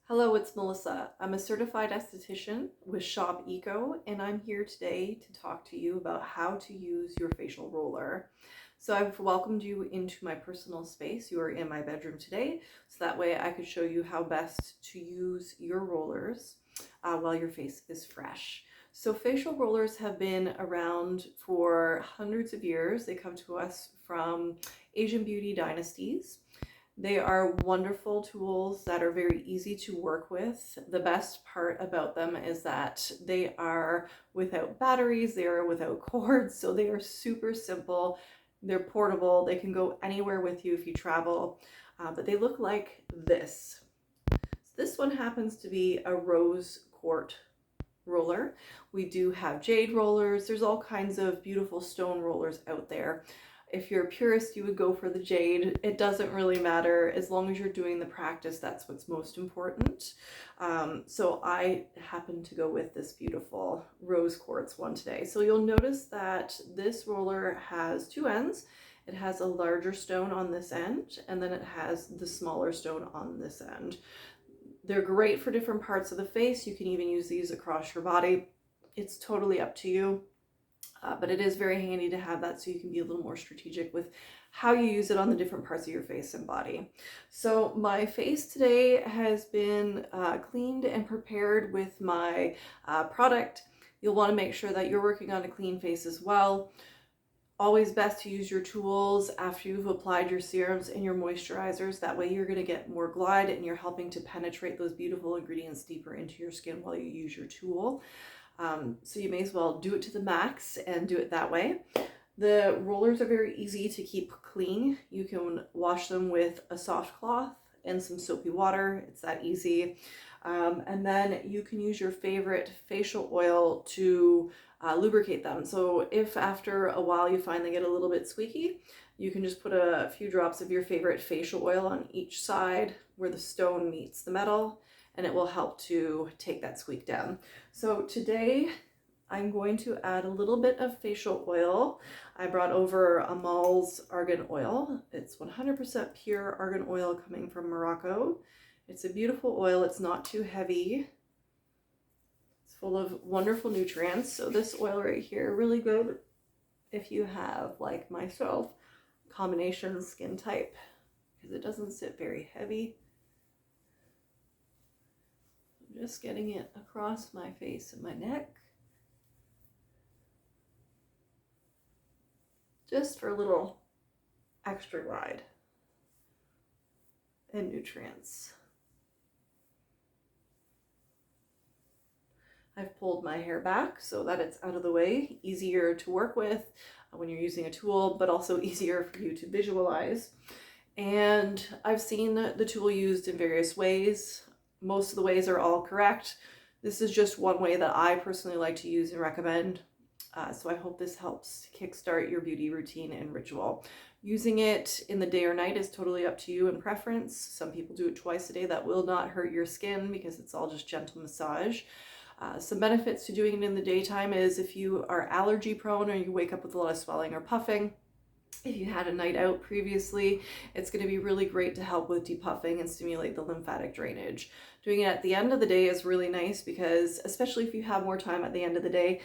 Hello, it's Melissa. I'm a certified esthetician with Shop Eco, and I'm here today to talk to you about how to use your facial roller. So I've welcomed you into my personal space. You are in my bedroom today, so that way I could show you how best to use your rollers while your face is fresh. So facial rollers have been around for hundreds of years. They come to us from Asian beauty dynasties. They are wonderful tools that are very easy to work with. The best part about them is that they are without batteries, they are without cords, so they are super simple. They're portable, they can go anywhere with you if you travel, but they look like this. This one happens to be a rose quartz roller. We do have jade rollers. There's all kinds of beautiful stone rollers out there. If you're a purist, you would go for the jade. It doesn't really matter. As long as you're doing the practice, that's what's most important. So I happen to go with this beautiful rose quartz one today. So you'll notice that this roller has two ends. It has a larger stone on this end, and then it has the smaller stone on this end. They're great for different parts of the face. You can even use these across your body. It's totally up to you. But it is very handy to have that so you can be a little more strategic with how you use it on the different parts of your face and body. So my face today has been cleaned and prepared with my product. You'll want to make sure that you're working on a clean face as well. Always best to use your tools after you've applied your serums and your moisturizers. That way you're going to get more glide and you're helping to penetrate those beautiful ingredients deeper into your skin while you use your tool. So you may as well do it to the max and do it that way. The rollers are very easy to keep clean. You can wash them with a soft cloth and some soapy water. It's that easy. And then you can use your favorite facial oil to lubricate them. So if after a while you find they get a little bit squeaky, you can just put a few drops of your favorite facial oil on each side where the stone meets the metal, and it will help to take that squeak down. So today I'm going to add a little bit of facial oil. I brought over Amal's argan oil. It's 100% pure argan oil coming from Morocco. It's a beautiful oil. It's not too heavy. It's full of wonderful nutrients. So this oil right here, really good if you have, like myself, combination skin type, because it doesn't sit very heavy. Just getting it across my face and my neck. Just for a little extra glide and nutrients. I've pulled my hair back so that it's out of the way, easier to work with when you're using a tool, but also easier for you to visualize. And I've seen the tool used in various ways. Most of the ways are all correct. This is just one way that I personally like to use and recommend. So I hope this helps kickstart your beauty routine and ritual. Using it in the day or night is totally up to you and preference. Some people do it twice a day. That will not hurt your skin because it's all just gentle massage. Some benefits to doing it in the daytime is if you are allergy prone or you wake up with a lot of swelling or puffing. If you had a night out previously, it's going to be really great to help with depuffing and stimulate the lymphatic drainage. Doing it at the end of the day is really nice because, especially if you have more time at the end of the day,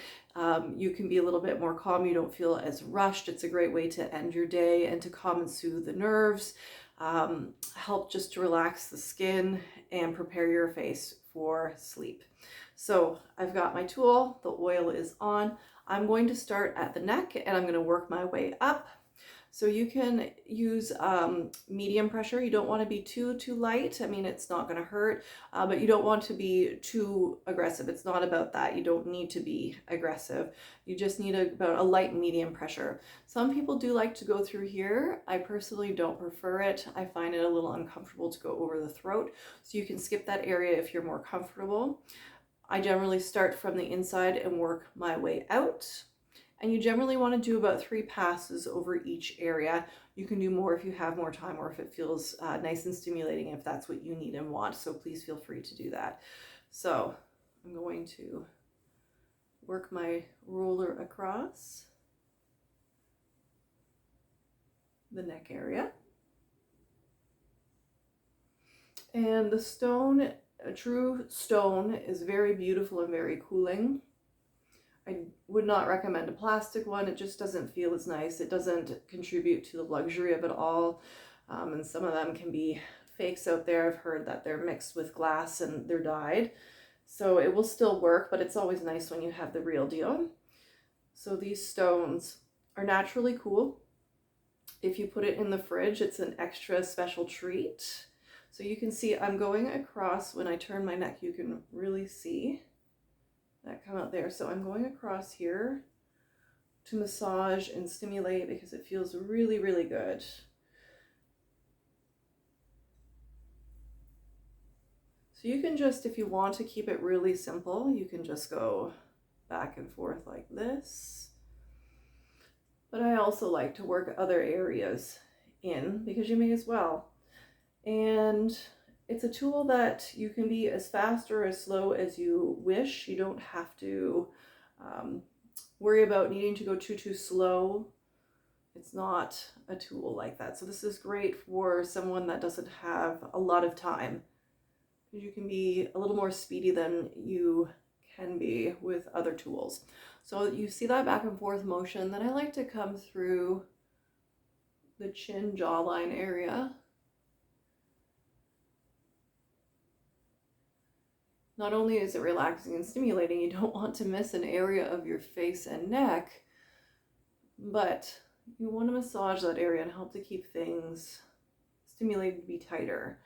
you can be a little bit more calm. You don't feel as rushed. It's a great way to end your day and to calm and soothe the nerves, help just to relax the skin and prepare your face for sleep. So I've got my tool, the oil is on. I'm going to start at the neck and I'm going to work my way up. So you can use medium pressure. You don't want to be too light. I mean, it's not going to hurt, but you don't want to be too aggressive. It's not about that. You don't need to be aggressive. You just need about a light medium pressure. Some people do like to go through here. I personally don't prefer it. I find it a little uncomfortable to go over the throat. So you can skip that area if you're more comfortable. I generally start from the inside and work my way out. And you generally want to do about 3 passes over each area. You can do more if you have more time or if it feels nice and stimulating, if that's what you need and want. So please feel free to do that. So I'm going to work my roller across the neck area. And the stone a true stone is very beautiful and very cooling. I would not recommend a plastic one. It just doesn't feel as nice. It doesn't contribute to the luxury of it all. And some of them can be fakes out there. I've heard that they're mixed with glass and they're dyed. So it will still work, but it's always nice when you have the real deal. So these stones are naturally cool. If you put it in the fridge, it's an extra special treat. So you can see I'm going across. When I turn my neck, you can really see that come out there. So I'm going across here to massage and stimulate because it feels really, really good. So you can just, if you want to keep it really simple, you can just go back and forth like this. But I also like to work other areas in because you may as well. And it's a tool that you can be as fast or as slow as you wish. You don't have to worry about needing to go too slow. It's not a tool like that. So this is great for someone that doesn't have a lot of time. You can be a little more speedy than you can be with other tools. So you see that back and forth motion. Then I like to come through the chin jawline area. Not only is it relaxing and stimulating, you don't want to miss an area of your face and neck, but you want to massage that area and help to keep things stimulated to be tighter.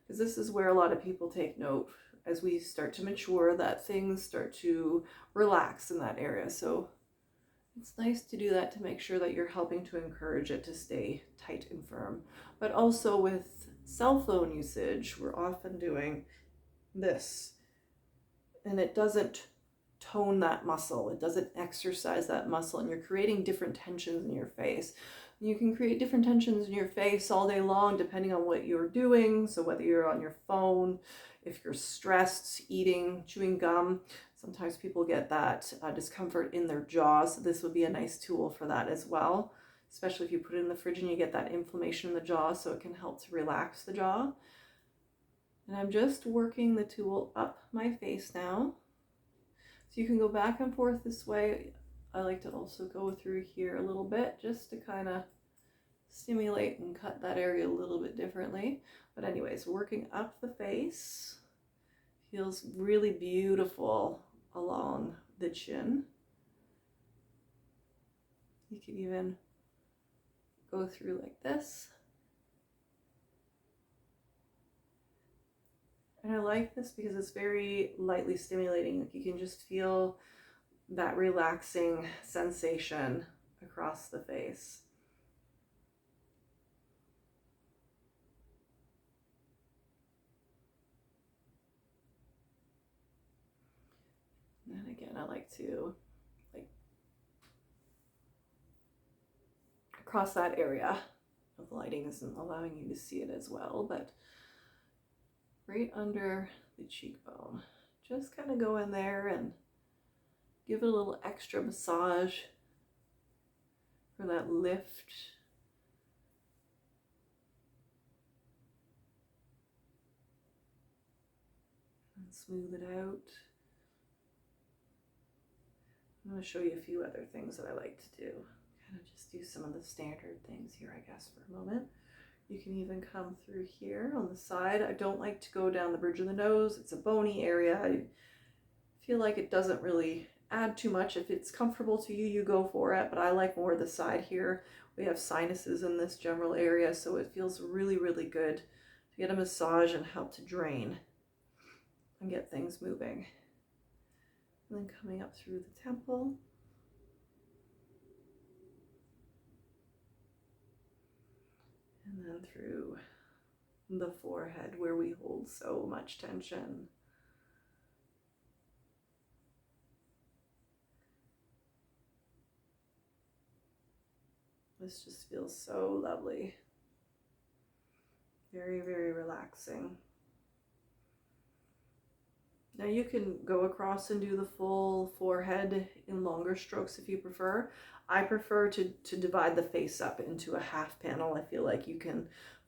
Because this is where a lot of people take note as we start to mature that things start to relax in that area. So it's nice to do that to make sure that you're helping to encourage it to stay tight and firm. But also with cell phone usage, we're often doing this. And it doesn't tone that muscle. It doesn't exercise that muscle. And you're creating different tensions in your face. You can create different tensions in your face all day long depending on what you're doing. So whether you're on your phone, if you're stressed, eating, chewing gum, sometimes people get that discomfort in their jaw. So this would be a nice tool for that as well, especially if you put it in the fridge and you get that inflammation in the jaw, so it can help to relax the jaw. And I'm just working the tool up my face now. So you can go back and forth this way. I like to also go through here a little bit just to kind of stimulate and cut that area a little bit differently. But anyways, working up the face feels really beautiful along the chin. You can even go through like this. And I like this because it's very lightly stimulating. Like you can just feel that relaxing sensation across the face. And again, I like to across that area. The lighting isn't allowing you to see it as well, but right under the cheekbone. Just kind of go in there and give it a little extra massage for that lift. And smooth it out. I'm going to show you a few other things that I like to do. Kind of just do some of the standard things here, I guess, for a moment. You can even come through here on the side. I don't like to go down the bridge of the nose. It's a bony area. I feel like it doesn't really add too much. If it's comfortable to you, you go for it, but I like more the side here. We have sinuses in this general area, so it feels really, really good to get a massage and help to drain and get things moving. And then coming up through the temple. And then through the forehead where we hold so much tension. This just feels so lovely. Very, very relaxing. Now you can go across and do the full forehead in longer strokes if you prefer. I prefer to divide the face up into a half panel. I feel like you can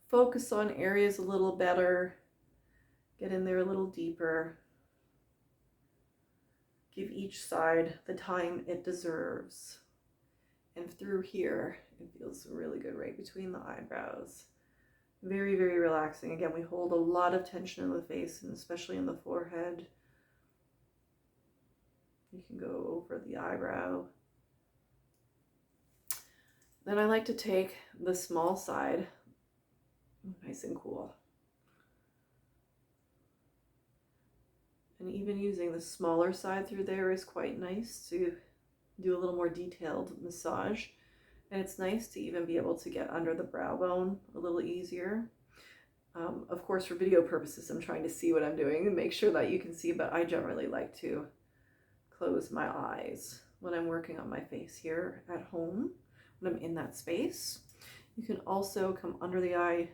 focus on areas a little better Get in there a little deeper. Give each side the time it deserves. And through here, it feels really good right between the eyebrows. Very, very relaxing. Again, we hold a lot of tension in the face, and especially in the forehead. You can go over the eyebrow. Then I like to take the small side, nice and cool. And even using the smaller side through there is quite nice to do a little more detailed massage. And it's nice to even be able to get under the brow bone a little easier. Of course, for video purposes, I'm trying to see what I'm doing and make sure that you can see, but I generally like to close my eyes when I'm working on my face here at home, when I'm in that space. You can also come under the eye. You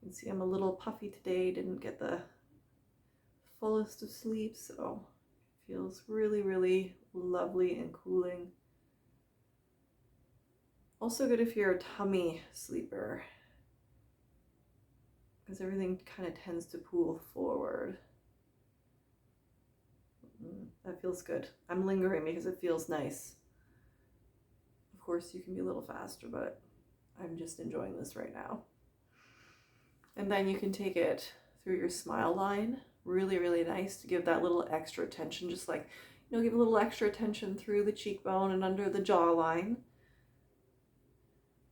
can see I'm a little puffy today, didn't get the fullest of sleep, so it feels really, really lovely and cooling. Also good if you're a tummy sleeper, because everything kind of tends to pull forward. That feels good. I'm lingering because it feels nice. Of course, you can be a little faster, but I'm just enjoying this right now. And then you can take it through your smile line. Really, really nice to give that little extra attention, just like, you know, give a little extra attention through the cheekbone and under the jawline.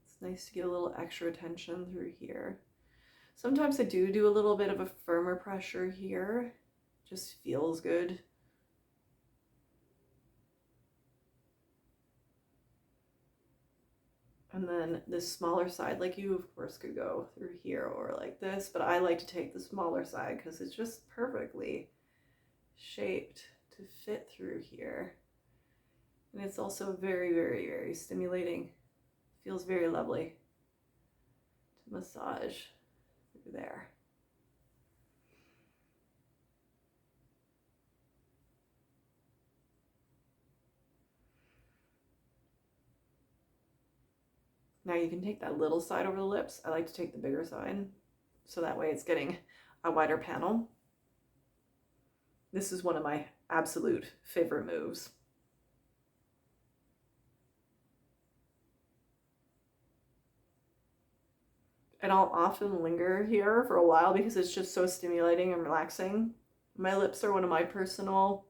It's nice to give a little extra attention through here. Sometimes I do a little bit of a firmer pressure here. Just feels good. And then this smaller side, like you of course could go through here or like this, but I like to take the smaller side because it's just perfectly shaped to fit through here. And it's also very, very, very stimulating. Feels very lovely to massage through there. Now you can take that little side over the lips. I like to take the bigger side, so that way it's getting a wider panel. This is one of my absolute favorite moves. And I'll often linger here for a while because it's just so stimulating and relaxing. My lips are one of my personal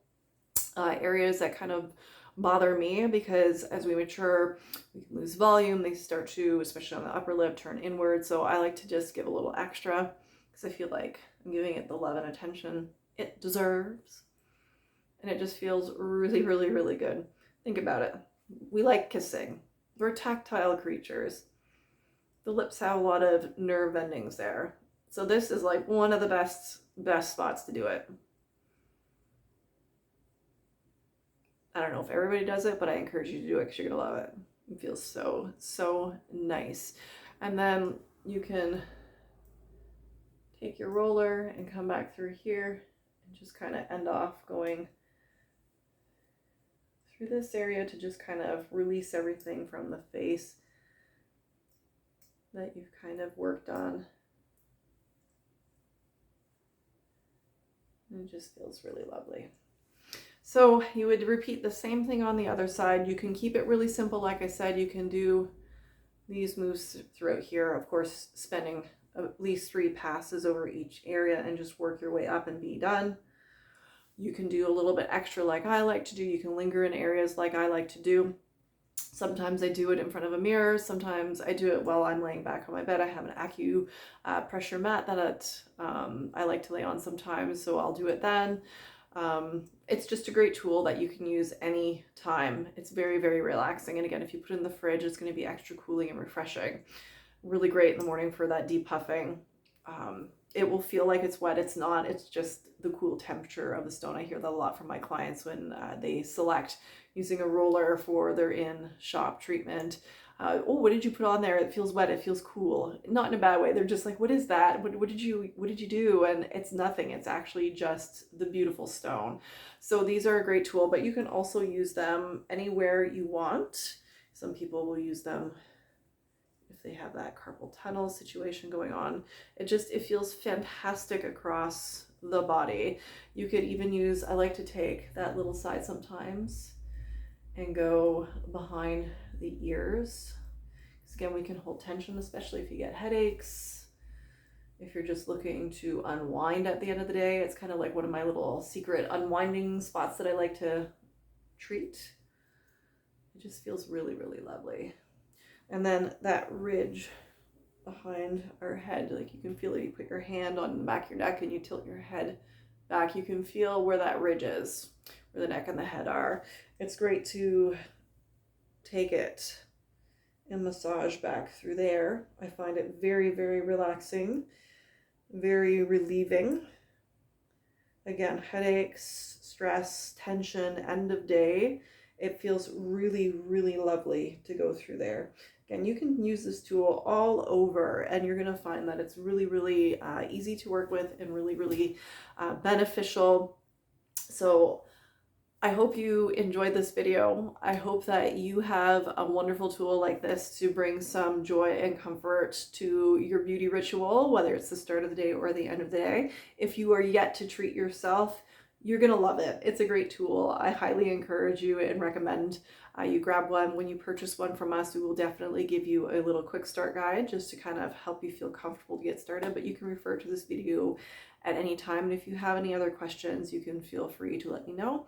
areas that kind of bother me, because as we mature, we can lose volume. They start to, especially on the upper lip, turn inward. So I like to just give a little extra because I feel like I'm giving it the love and attention it deserves. And it just feels really, really, really good. Think about it. We like kissing. We're tactile creatures. The lips have a lot of nerve endings there. So this is like one of the best spots to do it. I don't know if everybody does it, but I encourage you to do it because you're gonna love it. It feels so, so nice. And then you can take your roller and come back through here and just kind of end off going through this area to just kind of release everything from the face that you've kind of worked on. And it just feels really lovely. So you would repeat the same thing on the other side. You can keep it really simple. Like I said, you can do these moves throughout here. Of course, spending at least 3 passes over each area and just work your way up and be done. You can do a little bit extra like I like to do. You can linger in areas like I like to do. Sometimes I do it in front of a mirror. Sometimes I do it while I'm laying back on my bed. I have an acupressure mat that I like to lay on sometimes, so I'll do it then. It's just a great tool that you can use any time. It's very, very relaxing. And again, if you put it in the fridge, it's going to be extra cooling and refreshing. Really great in the morning for that depuffing. It will feel like it's wet. It's not. It's just the cool temperature of the stone. I hear that a lot from my clients when they select using a roller for their in-shop treatment. Oh, what did you put on there? It feels wet. It feels cool. Not in a bad way. They're just like, what is that? What did you do? And it's nothing. It's actually just the beautiful stone. So these are a great tool, but you can also use them anywhere you want. Some people will use them if they have that carpal tunnel situation going on. It feels fantastic across the body. You could even use, I like to take that little side sometimes and go behind the ears. Because again, we can hold tension, especially if you get headaches. If you're just looking to unwind at the end of the day, it's kind of like one of my little secret unwinding spots that I like to treat. It just feels really, really lovely. And then that ridge behind our head, like you can feel it. You put your hand on the back of your neck and you tilt your head back. You can feel where that ridge is, where the neck and the head are. It's great to take it and massage back through there. I find it very, very relaxing, very relieving. Again, headaches, stress, tension, end of day. It feels really, really lovely to go through there. Again, you can use this tool all over, and you're going to find that it's really, really easy to work with and really, really beneficial. So I hope you enjoyed this video. I hope that you have a wonderful tool like this to bring some joy and comfort to your beauty ritual, whether it's the start of the day or the end of the day. If you are yet to treat yourself, you're gonna love it. It's a great tool. I highly encourage you and recommend you grab one. When you purchase one from us, we will definitely give you a little quick start guide just to kind of help you feel comfortable to get started, but you can refer to this video at any time. And if you have any other questions, you can feel free to let me know.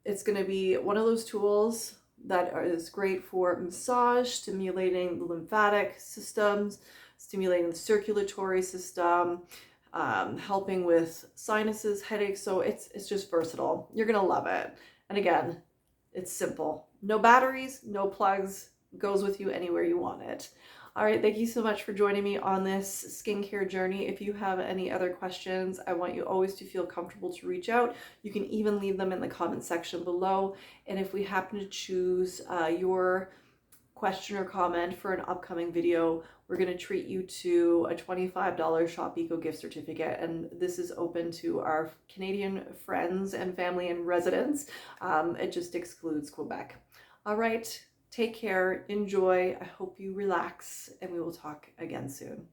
It's going to be one of those tools that is great for massage, stimulating the lymphatic systems, stimulating the circulatory system, helping with sinuses, headaches. So it's just versatile. You're going to love it. And again, it's simple. No batteries, no plugs, goes with you anywhere you want it. All right, thank you so much for joining me on this skincare journey. If you have any other questions, I want you always to feel comfortable to reach out. You can even leave them in the comment section below. And if we happen to choose your question or comment for an upcoming video, we're going to treat you to a $25 Shop Eco gift certificate. And this is open to our Canadian friends and family and residents. It just excludes Quebec. All right. Take care, enjoy, I hope you relax, and we will talk again soon.